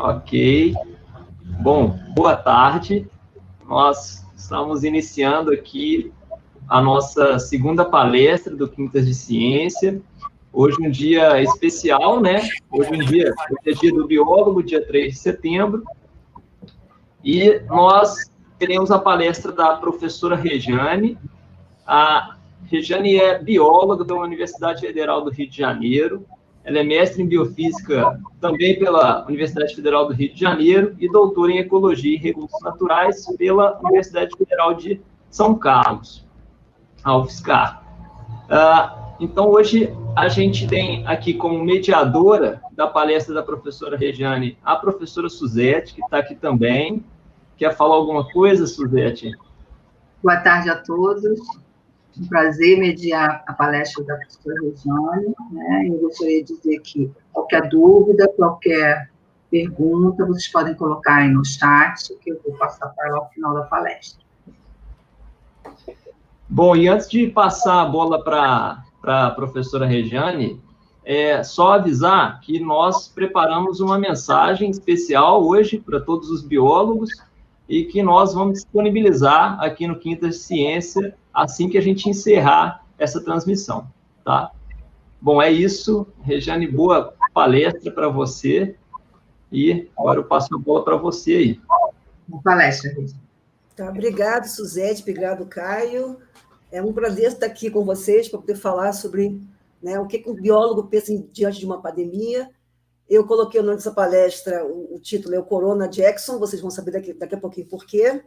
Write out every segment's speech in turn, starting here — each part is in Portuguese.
Ok. Bom, boa tarde. Nós estamos iniciando aqui a nossa segunda palestra do Quintas de Ciência. Hoje um dia especial, né? Hoje é dia do biólogo, dia 3 de setembro. E nós teremos a palestra da professora Rejane. A Rejane é bióloga da Universidade Federal do Rio de Janeiro. Ela é mestre em biofísica também pela Universidade Federal do Rio de Janeiro e doutora em ecologia e recursos naturais pela Universidade Federal de São Carlos, a UFSCar. Então, hoje a gente tem aqui como mediadora da palestra da professora Rejane a professora Suzete, que está aqui também. Quer falar alguma coisa, Suzete? Boa tarde a todos. Um prazer mediar a palestra da professora Rejane, né? Eu gostaria de dizer que qualquer dúvida, qualquer pergunta, vocês podem colocar aí no chat, que eu vou passar para ela ao final da palestra. Bom, e antes de passar a bola para a professora Rejane, só avisar que nós preparamos uma mensagem especial hoje para todos os biólogos e que nós vamos disponibilizar aqui no Quintas de Ciência assim que a gente encerrar essa transmissão, tá? Bom, é isso. Rejane, boa palestra para você. E agora eu passo a bola para você aí. Boa palestra, Rejane. Tá, obrigado, Suzete, obrigado, Caio. É um prazer estar aqui com vocês para poder falar sobre, né, o que um biólogo pensa diante de uma pandemia. Eu coloquei o nome dessa palestra, o título é o Corona Jackson, vocês vão saber daqui a pouquinho por quê.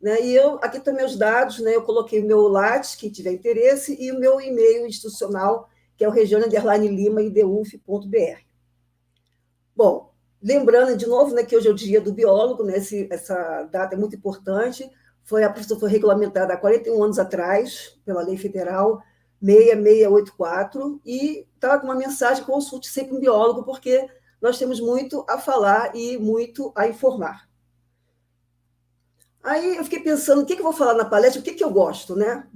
Né? E aqui estão meus dados, né? Eu coloquei o meu Lattes, quem tiver interesse, e o meu e-mail institucional, que é o rejane_lima@iduf.br. Bom, lembrando de novo, né, que hoje é o dia do biólogo, né? Essa data é muito importante. A profissão foi regulamentada há 41 anos atrás, pela Lei Federal 6684, e está com uma mensagem: consulte sempre um biólogo, porque nós temos muito a falar e muito a informar. Aí eu fiquei pensando, o que eu vou falar na palestra, o que eu gosto, né?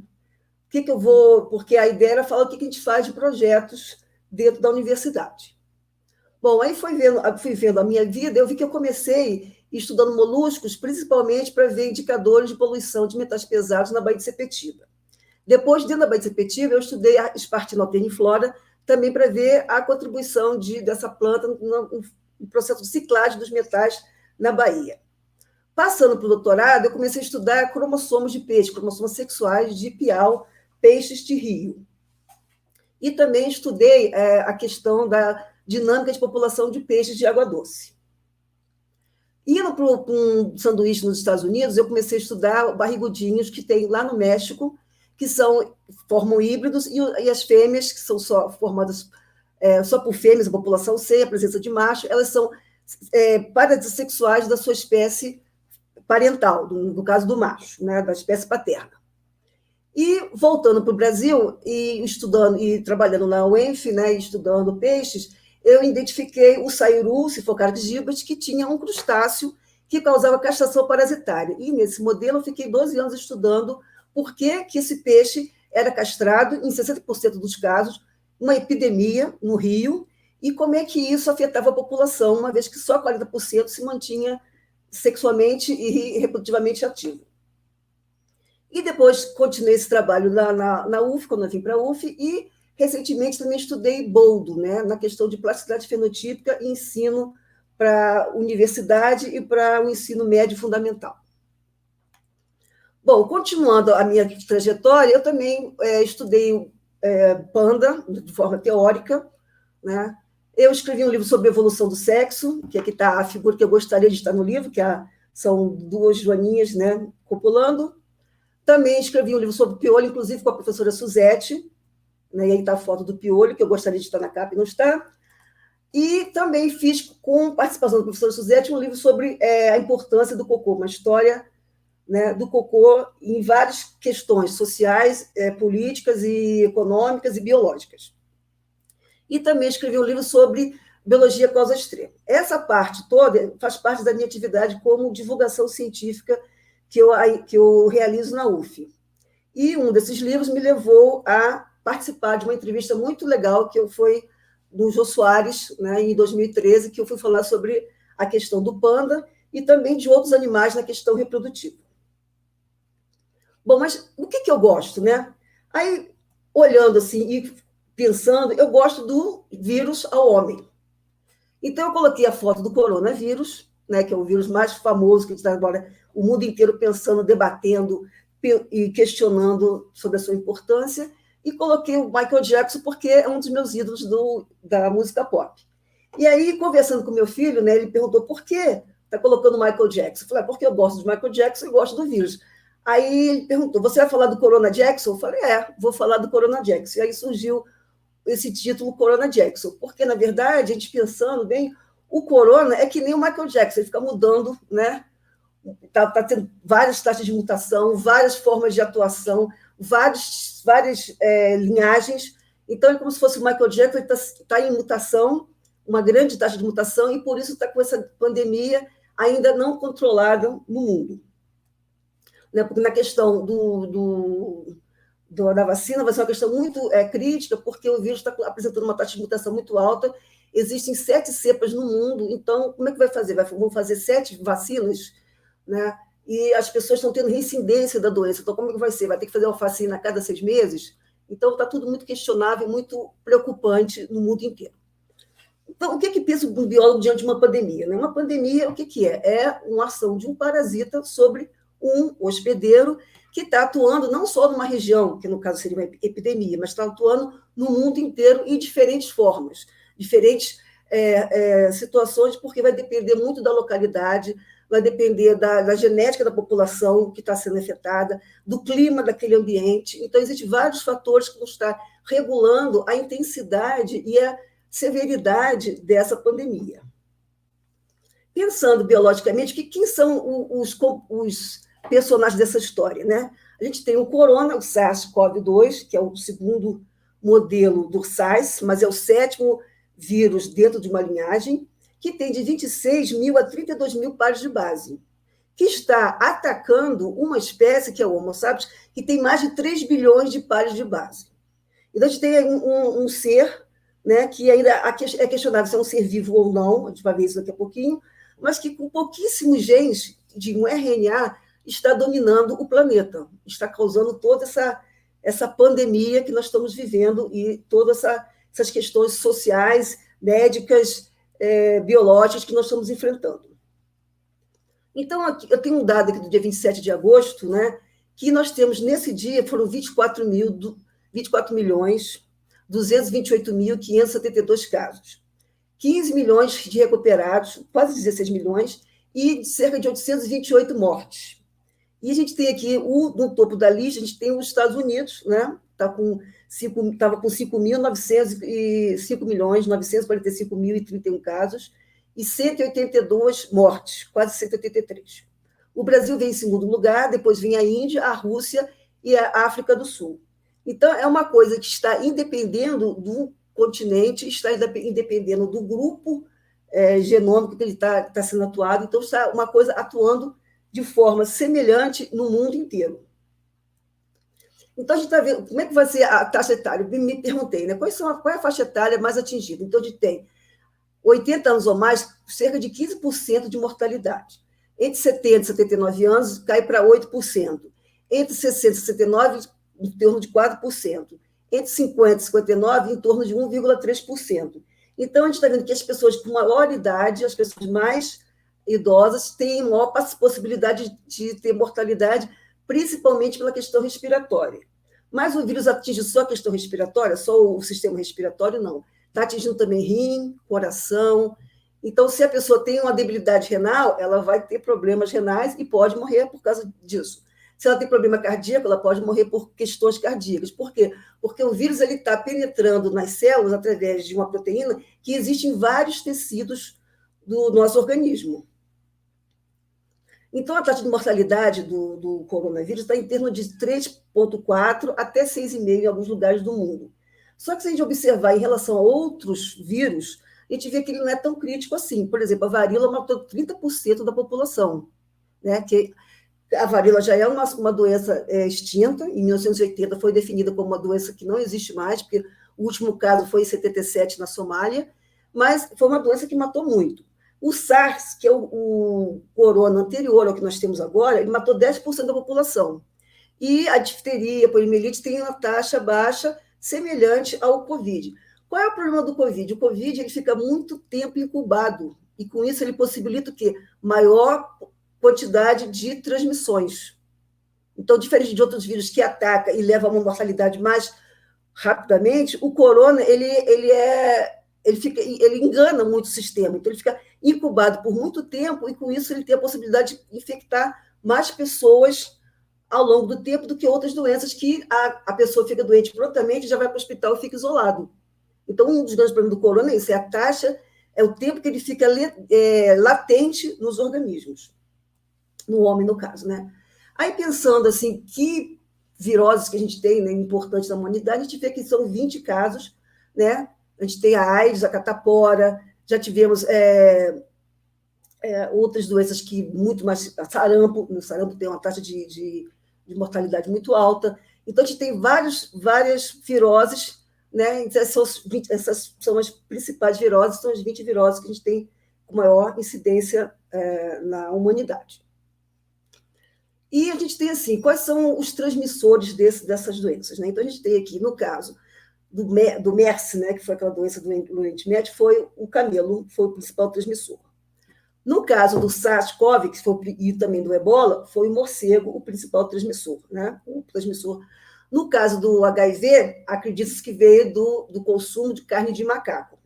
O que eu vou... Porque a ideia era falar o que a gente faz de projetos dentro da universidade. Bom, aí fui vendo a minha vida, eu vi que eu comecei estudando moluscos, principalmente para ver indicadores de poluição de metais pesados na Baía de Sepetiba. Depois, dentro da Baía de Sepetiba, eu estudei a Spartinopteniflora, também para ver a contribuição dessa planta no processo de ciclagem dos metais na Bahia. Passando para o doutorado, eu comecei a estudar cromossomos de peixe, cromossomos sexuais de piau, peixes de rio. E também estudei a questão da dinâmica de população de peixes de água doce. Indo para um sanduíche nos Estados Unidos, eu comecei a estudar barrigudinhos que tem lá no México, que formam híbridos, e as fêmeas, que são só formadas só por fêmeas, a população sem a presença de macho, elas são parasitas sexuais da sua espécie parental, no caso do macho, né, da espécie paterna. E voltando para o Brasil, e estudando e trabalhando na UENF, né, estudando peixes, eu identifiquei o Sayuru, Siphocaris gibas, que tinha um crustáceo que causava castração parasitária. E nesse modelo eu fiquei 12 anos estudando por que esse peixe era castrado, em 60% dos casos, uma epidemia no Rio, e como é que isso afetava a população, uma vez que só 40% se mantinha sexualmente e reprodutivamente ativo. E depois continuei esse trabalho na UF, quando eu vim para a UF, e recentemente também estudei boldo, né, na questão de plasticidade fenotípica e ensino para universidade e para o ensino médio fundamental. Bom, continuando a minha trajetória, eu também estudei panda de forma teórica, né? Eu escrevi um livro sobre a evolução do sexo, que aqui está a figura que eu gostaria de estar no livro, que são duas joaninhas, né, copulando. Também escrevi um livro sobre piolho, inclusive com a professora Suzete, né, e aí está a foto do piolho, que eu gostaria de estar na capa e não está. E também fiz, com participação da professora Suzete, um livro sobre a importância do cocô, uma história, né, do cocô em várias questões sociais, políticas e econômicas e biológicas. E também escrevi um livro sobre biologia causa extrema. Essa parte toda faz parte da minha atividade como divulgação científica que eu realizo na UF. E um desses livros me levou a participar de uma entrevista muito legal que foi no Jô Soares, né, em 2013, que eu fui falar sobre a questão do panda e também de outros animais na questão reprodutiva. Bom, mas o que eu gosto, né? Aí, olhando assim e pensando, eu gosto do vírus ao homem. Então, eu coloquei a foto do coronavírus, né, que é o vírus mais famoso que está agora o mundo inteiro pensando, debatendo e questionando sobre a sua importância, e coloquei o Michael Jackson porque é um dos meus ídolos da música pop. E aí, conversando com meu filho, né, ele perguntou por que está colocando o Michael Jackson. Eu falei, porque eu gosto do Michael Jackson e gosto do vírus. Aí ele perguntou, você vai falar do Corona Jackson? Eu falei, vou falar do Corona Jackson. E aí surgiu esse título Corona Jackson, porque, na verdade, a gente pensando bem, o corona é que nem o Michael Jackson, ele fica mudando, né? Tá tendo várias taxas de mutação, várias formas de atuação, várias linhagens. Então, é como se fosse o Michael Jackson, ele está em mutação, uma grande taxa de mutação, e por isso está com essa pandemia ainda não controlada no mundo. Né? Porque na questão da vacina vai ser uma questão muito crítica, porque o vírus está apresentando uma taxa de mutação muito alta, existem 7 cepas no mundo, então como é que vai fazer? Vão fazer 7 vacinas, né? E as pessoas estão tendo reincidência da doença, então como é que vai ser? Vai ter que fazer uma vacina a cada 6 meses? Então está tudo muito questionável, muito preocupante no mundo inteiro. Então, o que pensa um biólogo diante de uma pandemia? Né? Uma pandemia, o que é? É uma ação de um parasita sobre um hospedeiro que está atuando não só numa região, que no caso seria uma epidemia, mas está atuando no mundo inteiro em diferentes formas, diferentes situações, porque vai depender muito da localidade, vai depender da genética da população que está sendo afetada, do clima daquele ambiente. Então, existem vários fatores que vão estar regulando a intensidade e a severidade dessa pandemia. Pensando biologicamente, quem são os personagens dessa história, né? A gente tem o corona, o SARS-CoV-2, que é o segundo modelo do SARS, mas é o 7º vírus dentro de uma linhagem, que tem de 26 mil a 32 mil pares de base, que está atacando uma espécie, que é o Homo sapiens, que tem mais de 3 bilhões de pares de base. Então, a gente tem um ser, né, que ainda é questionável se é um ser vivo ou não, a gente vai ver isso daqui a pouquinho, mas que com pouquíssimos genes de um RNA está dominando o planeta, está causando toda essa pandemia que nós estamos vivendo e todas essas questões sociais, médicas, biológicas que nós estamos enfrentando. Então, aqui, eu tenho um dado aqui do dia 27 de agosto, né, que nós temos, nesse dia, foram 24.228.572 casos, 15 milhões de recuperados, quase 16 milhões, e cerca de 828 mortes. E a gente tem aqui, no topo da lista, a gente tem os Estados Unidos, né? Estava com 5.945.945.031 casos e 182 mortes, quase 183. O Brasil vem em segundo lugar, depois vem a Índia, a Rússia e a África do Sul. Então, é uma coisa que está independendo do continente, está independendo do grupo genômico que ele está sendo atuado, então está uma coisa atuando de forma semelhante no mundo inteiro. Então, a gente está vendo como é que vai ser a taxa etária. Eu me perguntei, né, qual é a faixa etária mais atingida? Então, a gente tem 80 anos ou mais, cerca de 15% de mortalidade. Entre 70 e 79 anos, cai para 8%. Entre 60 e 69, em torno de 4%. Entre 50 e 59, em torno de 1,3%. Então, a gente está vendo que as pessoas com maior idade, as pessoas mais idosas, têm maior possibilidade de ter mortalidade, principalmente pela questão respiratória. Mas o vírus atinge só a questão respiratória, só o sistema respiratório, não. Está atingindo também rim, coração. Então, se a pessoa tem uma debilidade renal, ela vai ter problemas renais e pode morrer por causa disso. Se ela tem problema cardíaco, ela pode morrer por questões cardíacas. Por quê? Porque o vírus está penetrando nas células através de uma proteína que existe em vários tecidos do nosso organismo. Então, a taxa de mortalidade do coronavírus está em torno de 3,4 até 6,5 em alguns lugares do mundo. Só que se a gente observar em relação a outros vírus, a gente vê que ele não é tão crítico assim. Por exemplo, a varíola matou 30% da população, né? Que a varíola já é uma doença extinta, em 1980 foi definida como uma doença que não existe mais, porque o último caso foi em 77 na Somália, mas foi uma doença que matou muito. O SARS, que é o corona anterior ao que nós temos agora, ele matou 10% da população. E a difteria, a poliomielite tem uma taxa baixa, semelhante ao Covid. Qual é o problema do Covid? O Covid ele fica muito tempo incubado, e com isso ele possibilita o quê? Maior quantidade de transmissões. Então, diferente de outros vírus que atacam e levam a uma mortalidade mais rapidamente, o corona ele engana muito o sistema, então ele fica incubado por muito tempo, e com isso ele tem a possibilidade de infectar mais pessoas ao longo do tempo do que outras doenças que a pessoa fica doente prontamente, já vai para o hospital e fica isolado. Então, um dos grandes problemas do corona é isso, é a taxa, é o tempo que ele fica latente nos organismos, no homem, no caso, né? Aí, pensando assim, que viroses que a gente tem, né, importantes na humanidade, a gente vê que são 20 casos, né? A gente tem a AIDS, a catapora, já tivemos outras doenças que muito mais... Sarampo, no sarampo tem uma taxa de mortalidade muito alta. Então, a gente tem várias viroses, né? Essas são as principais viroses, são as 20 viroses que a gente tem com maior incidência na humanidade. E a gente tem, assim, quais são os transmissores dessas doenças, né? Então, a gente tem aqui, no caso do MERS, né, que foi aquela doença do Oriente Médio, foi o camelo, foi o principal transmissor. No caso do SARS-CoV, e também do Ebola, foi o morcego o principal transmissor, né? O transmissor. No caso do HIV, acredita-se que veio do consumo de carne de macaco.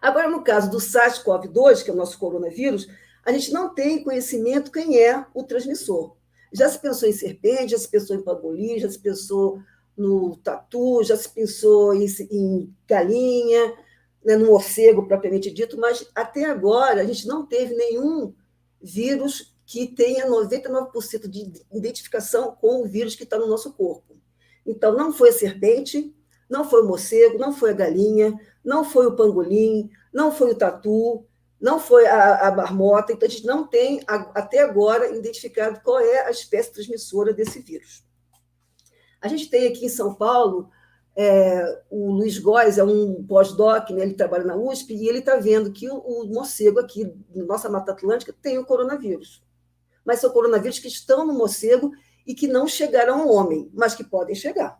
Agora, no caso do SARS-CoV-2, que é o nosso coronavírus, a gente não tem conhecimento quem é o transmissor. Já se pensou em serpente, já se pensou em pangolim, já se pensou no tatu, já se pensou em galinha, né, no morcego propriamente dito, mas até agora a gente não teve nenhum vírus que tenha 99% de identificação com o vírus que está no nosso corpo. Então, não foi a serpente, não foi o morcego, não foi a galinha, não foi o pangolim, não foi o tatu, não foi a marmota. Então, a gente não tem, até agora, identificado qual é a espécie transmissora desse vírus. A gente tem aqui em São Paulo, o Luiz Góes é um pós-doc, né, ele trabalha na USP, e ele está vendo que o morcego aqui, na nossa Mata Atlântica, tem o coronavírus. Mas são coronavírus que estão no morcego e que não chegaram ao homem, mas que podem chegar.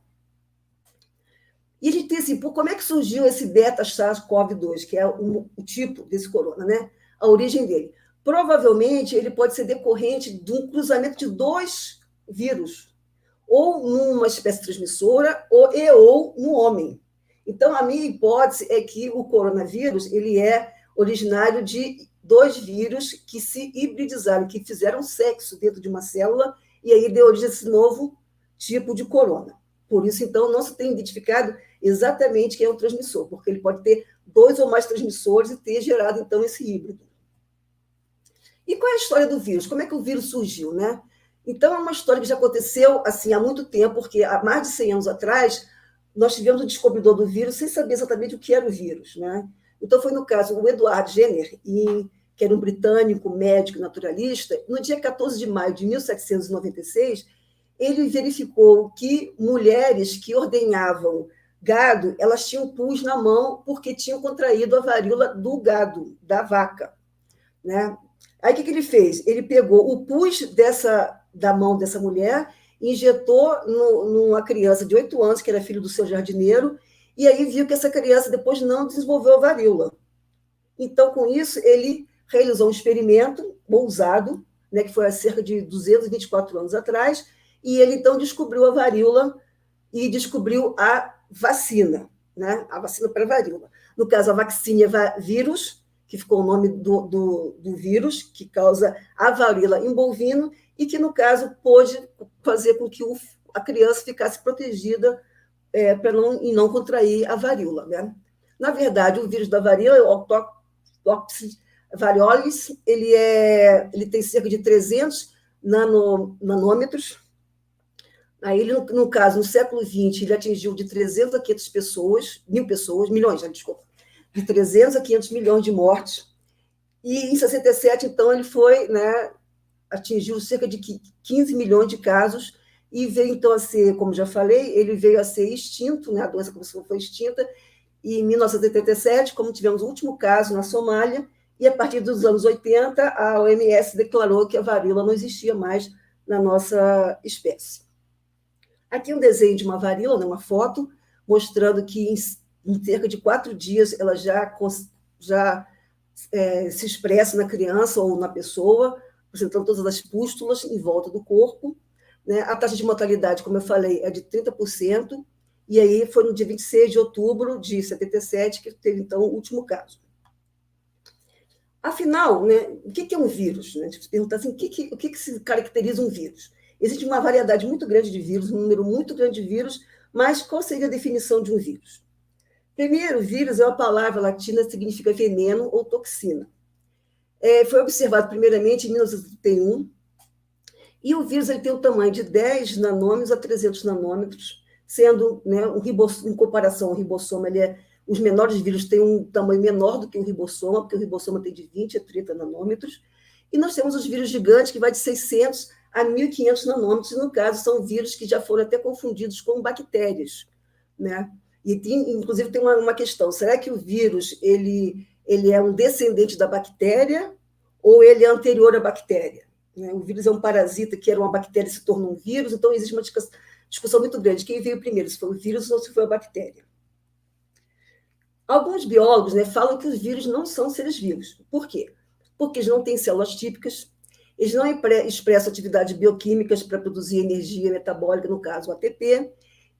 E a gente tem assim, como é que surgiu esse beta-SARS-CoV-2, que é o tipo desse corona, né? A origem dele. Provavelmente, ele pode ser decorrente de um cruzamento de 2 vírus, ou numa espécie transmissora, ou no homem. Então, a minha hipótese é que o coronavírus ele é originário de 2 vírus que se hibridizaram, que fizeram sexo dentro de uma célula, e aí deu origem a esse novo tipo de corona. Por isso, então, não se tem identificado exatamente quem é o transmissor, porque ele pode ter 2 ou mais transmissores e ter gerado, então, esse híbrido. E qual é a história do vírus? Como é que o vírus surgiu, né? Então, é uma história que já aconteceu assim, há muito tempo, porque há mais de 100 anos atrás, nós tivemos o descobridor do vírus sem saber exatamente o que era o vírus, né? Então, foi no caso o Edward Jenner, que era um britânico, médico, naturalista, no dia 14 de maio de 1796, ele verificou que mulheres que ordenhavam gado, elas tinham pus na mão porque tinham contraído a varíola do gado, da vaca, né? Aí, o que ele fez? Ele pegou o pus da mão dessa mulher, injetou numa criança de 8 anos, que era filho do seu jardineiro, e aí viu que essa criança depois não desenvolveu a varíola. Então, com isso, ele realizou um experimento ousado, né, que foi há cerca de 224 anos atrás, e ele, então, descobriu a varíola e descobriu a vacina, né, a vacina para a varíola. No caso, a vacina vírus, que ficou o nome do vírus, que causa a varíola em bovino, e que, no caso, pôde fazer com que a criança ficasse protegida para não contrair a varíola, né? Na verdade, o vírus da varíola, o Octopus variolis, ele tem cerca de 300 nanômetros. Aí, ele, no caso, no século XX, ele atingiu de 300 a 500 pessoas, milhões, desculpa, de 300 a 500 milhões de mortes. E, em 67, então, ele foi, né, atingiu cerca de 15 milhões de casos e veio, então, a ser, como já falei, ele veio a ser extinto, né, a doença foi extinta, e em 1987, como tivemos o último caso na Somália, e a partir dos anos 80, a OMS declarou que a varíola não existia mais na nossa espécie. Aqui um desenho de uma varíola, né, uma foto, mostrando que em cerca de 4 dias ela já se expressa na criança ou na pessoa, apresentando todas as pústulas em volta do corpo. Né? A taxa de mortalidade, como eu falei, é de 30%, e aí foi no dia 26 de outubro de 77 que teve, então, o último caso. Afinal, né, o que é um vírus? Né? Se perguntar assim, o que se caracteriza um vírus? Existe uma variedade muito grande de vírus, um número muito grande de vírus, mas qual seria a definição de um vírus? Primeiro, vírus é uma palavra latina que significa veneno ou toxina. Foi observado primeiramente em 1931, e o vírus ele tem o tamanho de 10 nanômetros a 300 nanômetros, sendo, né, em comparação ao ribossoma, os menores vírus têm um tamanho menor do que o ribossoma, porque o ribossoma tem de 20 a 30 nanômetros, e nós temos os vírus gigantes, que vai de 600 a 1.500 nanômetros, e no caso são vírus que já foram até confundidos com bactérias, né? E inclusive tem uma questão, será que o vírus ele é um descendente da bactéria ou ele é anterior à bactéria? O vírus é um parasita que era uma bactéria e se tornou um vírus, então existe uma discussão muito grande. Quem veio primeiro, se foi o vírus ou se foi a bactéria? Alguns biólogos, né, falam que os vírus não são seres vivos. Por quê? Porque eles não têm células típicas, eles não expressam atividades bioquímicas para produzir energia metabólica, no caso o ATP,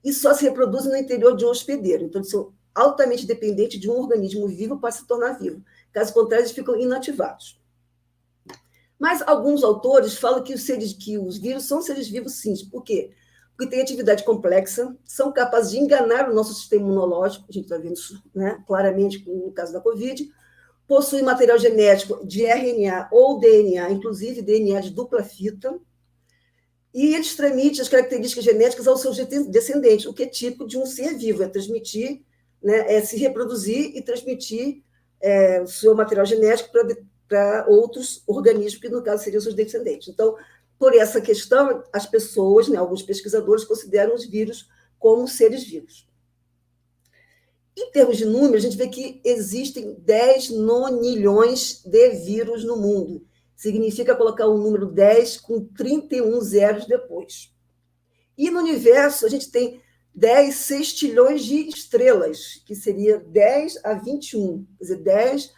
e só se reproduzem no interior de um hospedeiro. Então, eles são altamente dependentes de um organismo vivo para se tornar vivo. Caso contrário, eles ficam inativados. Mas alguns autores falam que os vírus são seres vivos, sim. Por quê? Porque têm atividade complexa, são capazes de enganar o nosso sistema imunológico, a gente está vendo isso, né, claramente no caso da Covid, possuem material genético de RNA ou DNA, inclusive DNA de dupla fita, e eles transmitem as características genéticas aos seus descendentes, o que é típico de um ser vivo, é transmitir, né, é se reproduzir e transmitir o seu material genético para outros organismos, que no caso seriam seus descendentes. Então, por essa questão, as pessoas, né, alguns pesquisadores, consideram os vírus como seres vivos. Em termos de número, a gente vê que existem 10 nonilhões de vírus no mundo. Significa colocar o número 10 com 31 zeros depois. E no universo, a gente tem 10 sextilhões de estrelas, que seria 10 a 21, quer dizer, 10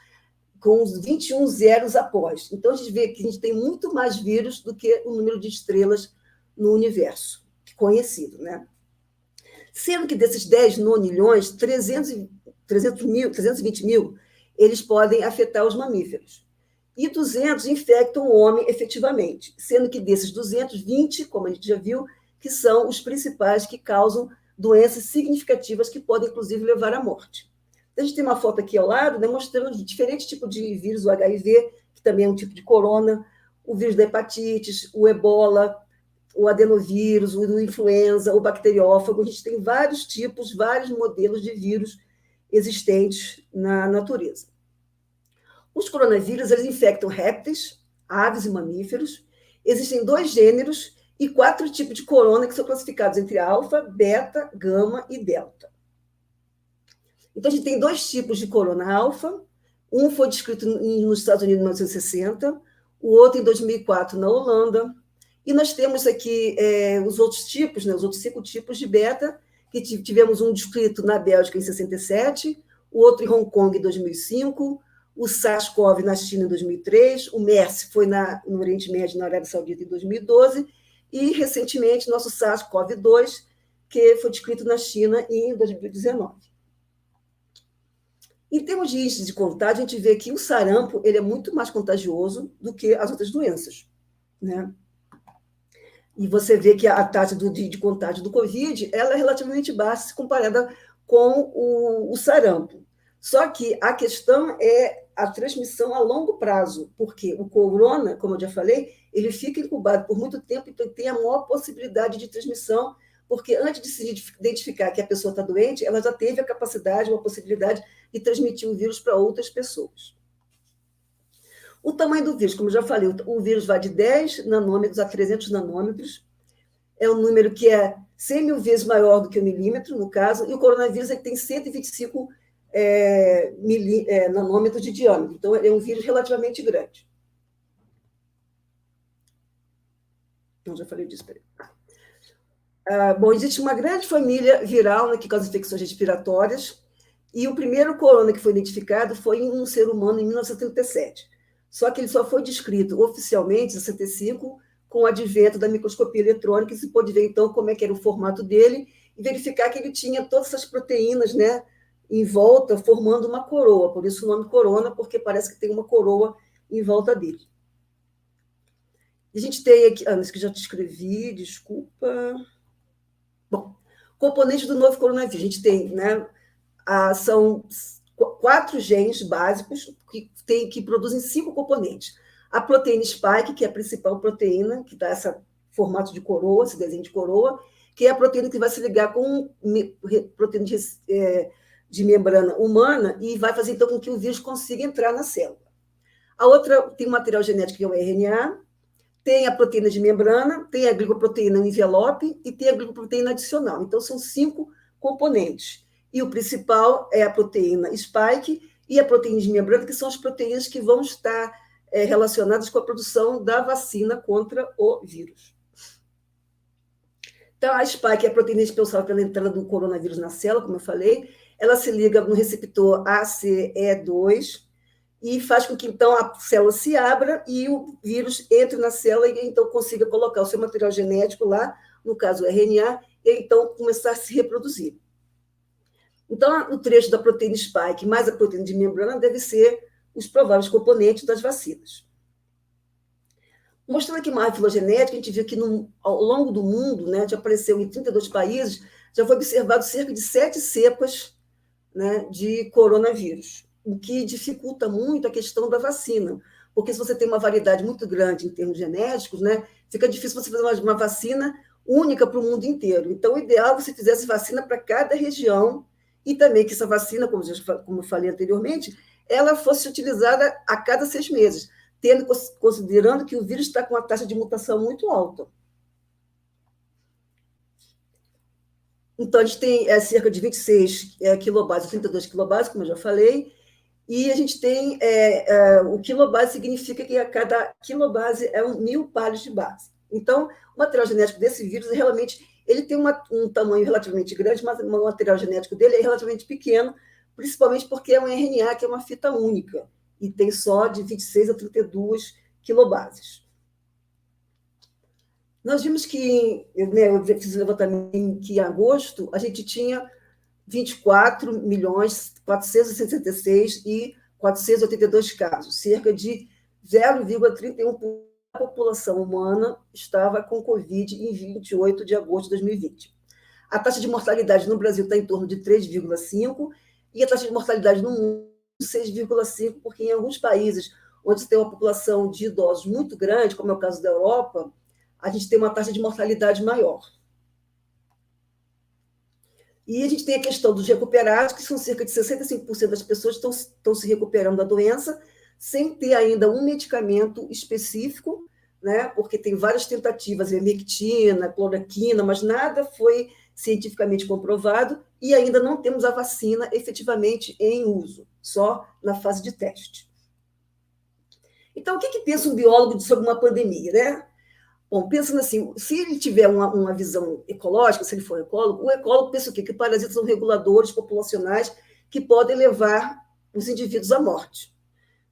com os 21 zeros após. Então, a gente vê que a gente tem muito mais vírus do que o número de estrelas no universo, conhecido, né? Sendo que desses 10 nonilhões, 320 mil, eles podem afetar os mamíferos. E 200 infectam o homem efetivamente, sendo que desses 220, como a gente já viu, que são os principais que causam doenças significativas que podem, inclusive, levar à morte. A gente tem uma foto aqui ao lado, né, mostrando diferentes tipos de vírus, o HIV, que também é um tipo de corona, o vírus da hepatite, o ebola, o adenovírus, o influenza, o bacteriófago. A gente tem vários tipos, vários modelos de vírus existentes na natureza. Os coronavírus, eles infectam répteis, aves e mamíferos. Existem 2 gêneros e 4 tipos de corona que são classificados entre alfa, beta, gama e delta. Então, a gente tem 2 tipos de corona alfa. Um foi descrito nos Estados Unidos em 1960, o outro em 2004 na Holanda. E nós temos aqui os outros tipos, né, os outros 5 tipos de beta, que tivemos um descrito na Bélgica em 67, o outro em Hong Kong em 2005, o SARS-CoV na China em 2003, o MERS foi no Oriente Médio, na Arábia Saudita, em 2012, e, recentemente, nosso SARS-CoV-2, que foi descrito na China em 2019. Em termos de índice de contágio, a gente vê que o sarampo ele é muito mais contagioso do que as outras doenças, né? E você vê que a taxa de contágio do Covid ela é relativamente baixa comparada com o sarampo. Só que a questão é a transmissão a longo prazo, porque o corona, como eu já falei, ele fica incubado por muito tempo, então tem a maior possibilidade de transmissão, porque antes de se identificar que a pessoa está doente, ela já teve a capacidade, uma possibilidade de transmitir o vírus para outras pessoas. O tamanho do vírus, como eu já falei, o vírus vai de 10 nanômetros a 300 nanômetros, é um número que é 100 mil vezes maior do que o milímetro, no caso, e o coronavírus tem 125 nanômetros de diâmetro. Então, é um vírus relativamente grande. Então, já falei disso. Bom, existe uma grande família viral, né, que causa infecções respiratórias, e o primeiro corona que foi identificado foi em um ser humano em 1937. Só que ele só foi descrito oficialmente em 65, com o advento da microscopia eletrônica, e se pôde ver, então, como é que era o formato dele, e verificar que ele tinha todas essas proteínas, né, em volta, formando uma coroa. Por isso o nome corona, porque parece que tem uma coroa em volta dele. A gente tem aqui... isso que já te escrevi, desculpa. Bom, componentes do novo coronavírus. A gente tem, né, são 4 genes básicos que produzem 5 componentes. A proteína spike, que é a principal proteína, que dá esse formato de coroa, esse desenho de coroa, que é a proteína que vai se ligar com proteína de membrana humana e vai fazer, então, com que o vírus consiga entrar na célula. A outra tem o material genético, que é o RNA, tem a proteína de membrana, tem a glicoproteína no envelope e tem a glicoproteína adicional. Então, são 5 componentes. E o principal é a proteína spike e a proteína de membrana, que são as proteínas que vão estar relacionadas com a produção da vacina contra o vírus. Então, a spike é a proteína responsável pela entrada do coronavírus na célula, como eu falei. Ela se liga no receptor ACE2 e faz com que, então, a célula se abra e o vírus entre na célula e, então, consiga colocar o seu material genético lá, no caso, o RNA, e, então, começar a se reproduzir. Então, o trecho da proteína spike mais a proteína de membrana deve ser os prováveis componentes das vacinas. Mostrando aqui uma árvore filogenética, a gente viu que ao longo do mundo, né, já apareceu em 32 países, já foi observado cerca de 7 cepas, né, de coronavírus, o que dificulta muito a questão da vacina, porque se você tem uma variedade muito grande em termos genéticos, né, fica difícil você fazer uma vacina única para o mundo inteiro. Então, o ideal é que você fizesse vacina para cada região e também que essa vacina, como eu falei anteriormente, ela fosse utilizada a cada 6 meses, considerando que o vírus está com uma taxa de mutação muito alta. Então, a gente tem cerca de 26 quilobases, 32 quilobases, como eu já falei, e a gente tem... o quilobase significa que a cada quilobase é 1.000 pares de base. Então, o material genético desse vírus, realmente, ele tem um tamanho relativamente grande, mas o material genético dele é relativamente pequeno, principalmente porque é um RNA, que é uma fita única, e tem só de 26 a 32 quilobases. Nós vimos que, eu fiz um levantamento que em agosto a gente tinha 24.466.482 casos, cerca de 0,31% da população humana estava com Covid em 28 de agosto de 2020. A taxa de mortalidade no Brasil está em torno de 3,5%, e a taxa de mortalidade no mundo 6,5%, porque em alguns países onde tem uma população de idosos muito grande, como é o caso da Europa, a gente tem uma taxa de mortalidade maior. E a gente tem a questão dos recuperados, que são cerca de 65% das pessoas que estão se recuperando da doença, sem ter ainda um medicamento específico, né? Porque tem várias tentativas, ivermectina, cloroquina, mas nada foi cientificamente comprovado, e ainda não temos a vacina efetivamente em uso, só na fase de teste. Então, o que pensa um biólogo sobre uma pandemia, né? Bom, pensando assim, se ele tiver uma visão ecológica, se ele for ecólogo, o ecólogo pensa o quê? Que parasitas são reguladores populacionais que podem levar os indivíduos à morte.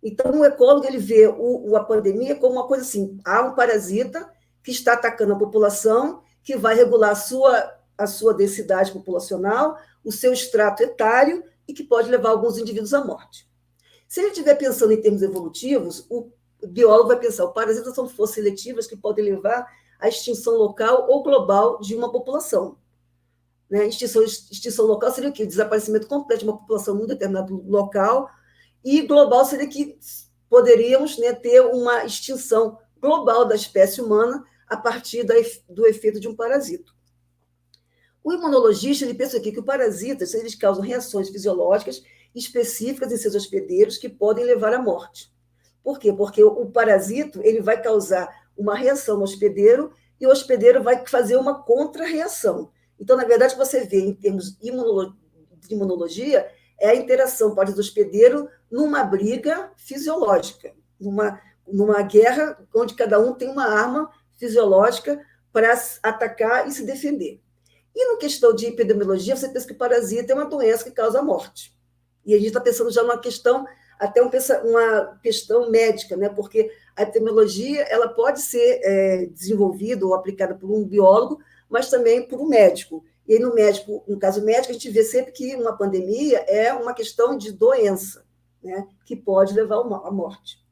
Então, o ecólogo ele vê a pandemia como uma coisa assim, há um parasita que está atacando a população, que vai regular a sua densidade populacional, o seu extrato etário, e que pode levar alguns indivíduos à morte. Se ele estiver pensando em termos evolutivos, o biólogo vai pensar, os parasitas são forças seletivas que podem levar à extinção local ou global de uma população. Né? Extinção local seria o quê? O desaparecimento completo de uma população num determinado local, e global seria que poderíamos, né, ter uma extinção global da espécie humana a partir do efeito de um parasito. O imunologista ele pensa aqui que os parasitas eles causam reações fisiológicas específicas em seus hospedeiros que podem levar à morte. Por quê? Porque o parasito ele vai causar uma reação no hospedeiro e o hospedeiro vai fazer uma contra-reação. Então, na verdade, você vê, em termos de imunologia, é a interação pode do hospedeiro numa briga fisiológica, numa guerra onde cada um tem uma arma fisiológica para atacar e se defender. E na questão de epidemiologia, você pensa que parasita é uma doença que causa morte. E a gente está pensando já numa questão, até uma questão médica, né? Porque a epidemiologia ela pode ser desenvolvida ou aplicada por um biólogo, mas também por um médico. E aí, no caso médico, a gente vê sempre que uma pandemia é uma questão de doença, né? Que pode levar à morte.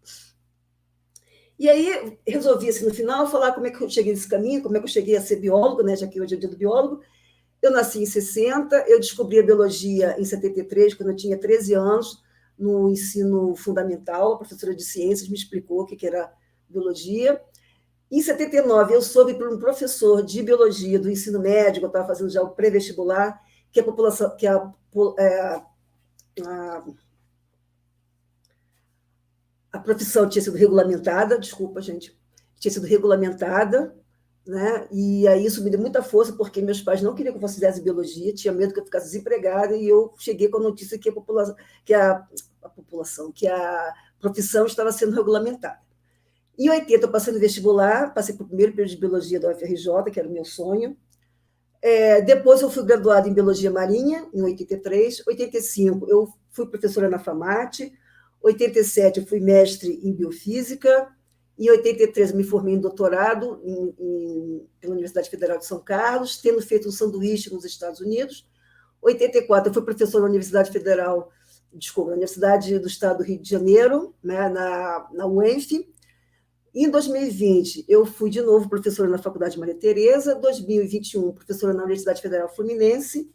E aí, resolvi, assim, no final, falar como é que eu cheguei nesse caminho, como é que eu cheguei a ser biólogo, né? Já que hoje é o dia do biólogo. Eu nasci em 60, eu descobri a biologia em 73, quando eu tinha 13 anos, no ensino fundamental. A professora de ciências me explicou o que era biologia. Em 79, eu soube por um professor de biologia do ensino médio, eu estava fazendo já o pré-vestibular, que a população, a profissão tinha sido regulamentada, desculpa, gente, tinha sido regulamentada, né? E aí isso me deu muita força, porque meus pais não queriam que eu fizesse biologia, tinha medo que eu ficasse desempregada, e eu cheguei com a notícia que a profissão estava sendo regulamentada. Em 80, eu passei no vestibular, passei para o primeiro período de biologia da UFRJ, que era o meu sonho. Depois eu fui graduada em biologia marinha, em 83. 85, eu fui professora na FAMAT. 87, eu fui mestre em biofísica. Em 83, eu me formei em doutorado pela Universidade Federal de São Carlos, tendo feito um sanduíche nos Estados Unidos. 84, eu fui professora na Universidade do Estado do Rio de Janeiro, né, na UENF. Em 2020, eu fui de novo professora na Faculdade Maria Tereza. 2021, professora na Universidade Federal Fluminense.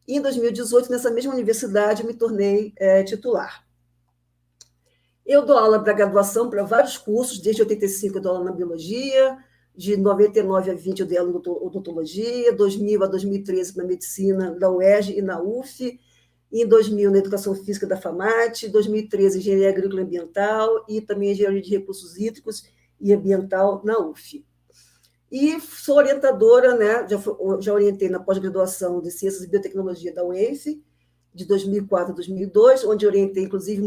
E em 2018, nessa mesma universidade, eu me tornei titular. Eu dou aula para graduação, para vários cursos. Desde 85 eu dou aula na biologia, de 99 a 20 eu dei aula em odontologia, 2000 a 2013 na medicina da UERJ e na UF, em 2000 na educação física da FAMAT, 2013 engenharia agrícola e ambiental e também engenharia de recursos hídricos e ambiental na UF. E sou orientadora, né? Já orientei na pós-graduação de Ciências e Biotecnologia da UENF, de 2004 a 2002, onde orientei, inclusive,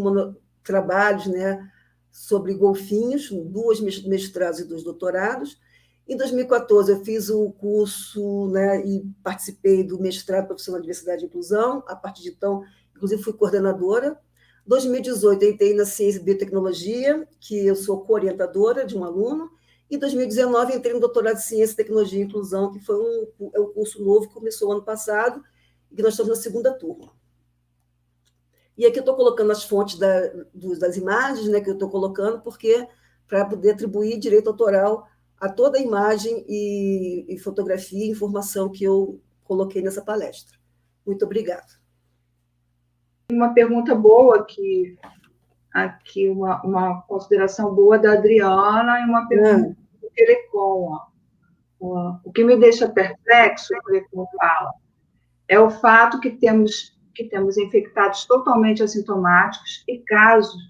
trabalhos, né, sobre golfinhos, 2 mestrados e 2 doutorados. Em 2014, eu fiz o curso, né, e participei do mestrado profissional de diversidade e inclusão. A partir de então, inclusive, fui coordenadora. Em 2018, eu entrei na Ciência e Biotecnologia, que eu sou co-orientadora de um aluno. Em 2019, entrei no doutorado de Ciência, Tecnologia e Inclusão, que foi um curso novo que começou ano passado, e que nós estamos na segunda turma. E aqui eu estou colocando as fontes das imagens, né, que eu estou colocando, porque para poder atribuir direito autoral a toda a imagem e fotografia e informação que eu coloquei nessa palestra. Muito obrigada. Uma pergunta boa aqui uma consideração boa da Adriana e uma pergunta do Telecom. O que me deixa perplexo, o Telecom fala, é o fato que temos infectados totalmente assintomáticos e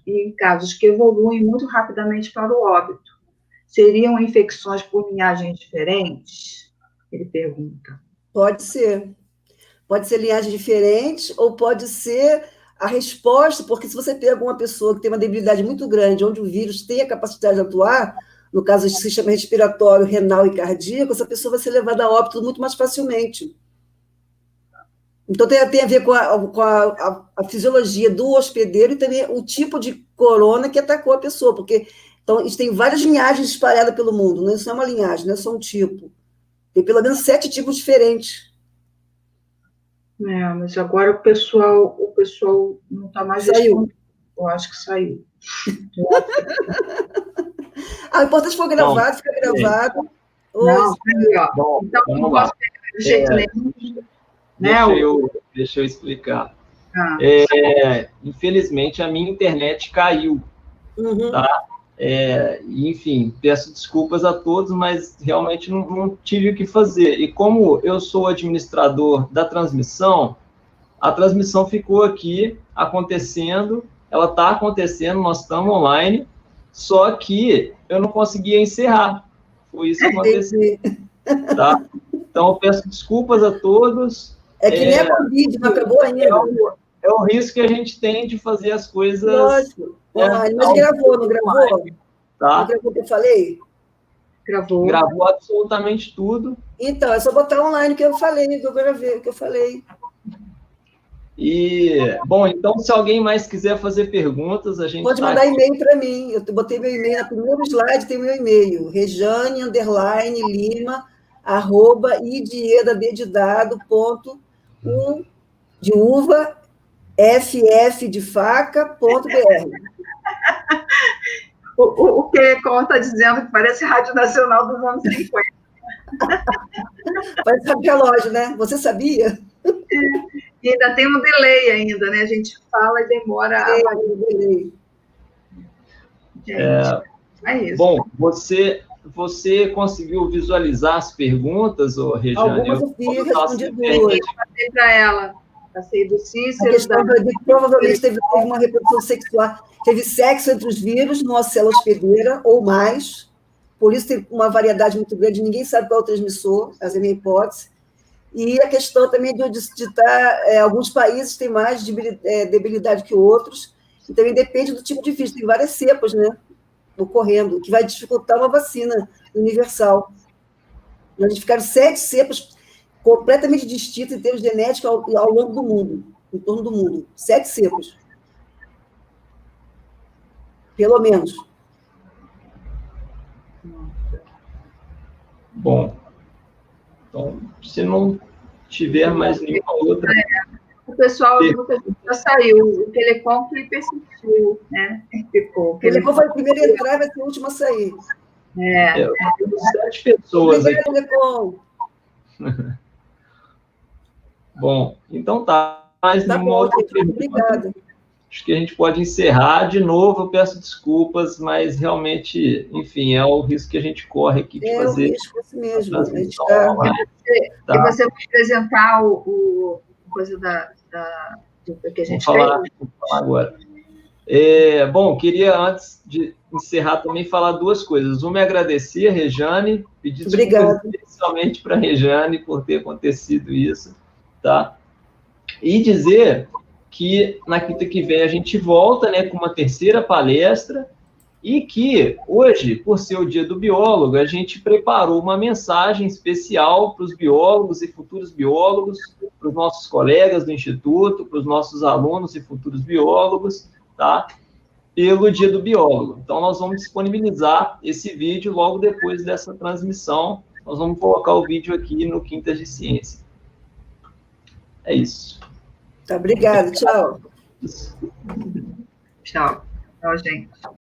em casos que evoluem muito rapidamente para o óbito. Seriam infecções por linhagens diferentes? Ele pergunta. Pode ser. Pode ser linhagem diferente ou pode ser a resposta, porque se você pega uma pessoa que tem uma debilidade muito grande, onde o vírus tem a capacidade de atuar, no caso do sistema respiratório, renal e cardíaco, essa pessoa vai ser levada a óbito muito mais facilmente. Então, tem a ver com a fisiologia do hospedeiro e também o tipo de corona que atacou a pessoa, porque então, isso tem várias linhagens espalhadas pelo mundo, não é só uma linhagem, não é só um tipo. Tem pelo menos 7 tipos diferentes. Mas agora o pessoal não está mais respondendo. Eu acho que saiu. O importante foi gravado, fica gravado. Não, saiu, ó. Então, não posso pegar de jeito nenhum. Deixa eu explicar. Infelizmente, a minha internet caiu. Tá? Enfim, peço desculpas a todos, mas realmente não tive o que fazer. E como eu sou administrador da transmissão, a transmissão ficou aqui acontecendo, ela está acontecendo, nós estamos online, só que eu não conseguia encerrar. Foi isso que aconteceu. Tá? Então, eu peço desculpas a todos. É que nem a Covid, não acabou ainda. é o risco que a gente tem de fazer as coisas... Lógico. Mas gravou, não gravou? Tá? Não gravou o que eu falei? Gravou. Gravou absolutamente tudo. Então, é só botar online o que eu falei, que eu gravei, o que eu falei. E, bom, então, se alguém mais quiser fazer perguntas, a gente pode mandar e-mail para mim. Eu botei meu e-mail no primeiro slide, tem meu e-mail, rejane_lima@idiedadedidado.u de uva, ff de faca.br. O Telecom está dizendo que parece Rádio Nacional dos anos 50. Parece relógio, né? Você sabia? E ainda tem um delay ainda, né? A gente fala e demora a delay. Gente, é isso. Bom, você conseguiu visualizar as perguntas, Rejane? Algumas eu fiz, respondi duas. Eu passei para ela. Passei do Cícero. A questão provavelmente teve uma reprodução sexual. Teve sexo entre os vírus numa célula hospedeira ou mais. Por isso tem uma variedade muito grande. Ninguém sabe qual é o transmissor, essa é a minha hipótese. E a questão também de estar... alguns países têm mais debilidade que outros. E também depende do tipo de vírus. Tem várias cepas, né, ocorrendo, que vai dificultar uma vacina universal. A gente ficaram 7 cepas completamente distintas em termos genéticos ao longo do mundo, em torno do mundo. 7 cepas. Pelo menos. Bom, então, se não tiver mais nenhuma outra... O pessoal já saiu, o Telecom persistiu, né? O Telecom foi o primeiro a entrar e vai ser o último a sair. Temos 7 pessoas aqui. Telecom. Bom, então tá. Mais nenhuma outra pergunta. Obrigada. Acho que a gente pode encerrar. De novo, eu peço desculpas, mas realmente, enfim, é o risco que a gente corre aqui de fazer. É o risco assim mesmo. E você vai apresentar o coisa do que a gente vou falar agora. Bom, queria, antes de encerrar, também falar 2 coisas. Uma é agradecer a Rejane, pedir desculpas especialmente para a Rejane por ter acontecido isso, tá? E dizer que na quinta que vem a gente volta, né, com uma terceira palestra e que hoje, por ser o dia do biólogo, a gente preparou uma mensagem especial para os biólogos e futuros biólogos, para os nossos colegas do Instituto, para os nossos alunos e futuros biólogos, tá? Pelo dia do biólogo. Então, nós vamos disponibilizar esse vídeo logo depois dessa transmissão. Nós vamos colocar o vídeo aqui no Quintas de Ciência. É isso. Tá, obrigado. Tchau. Tchau. Tchau, gente.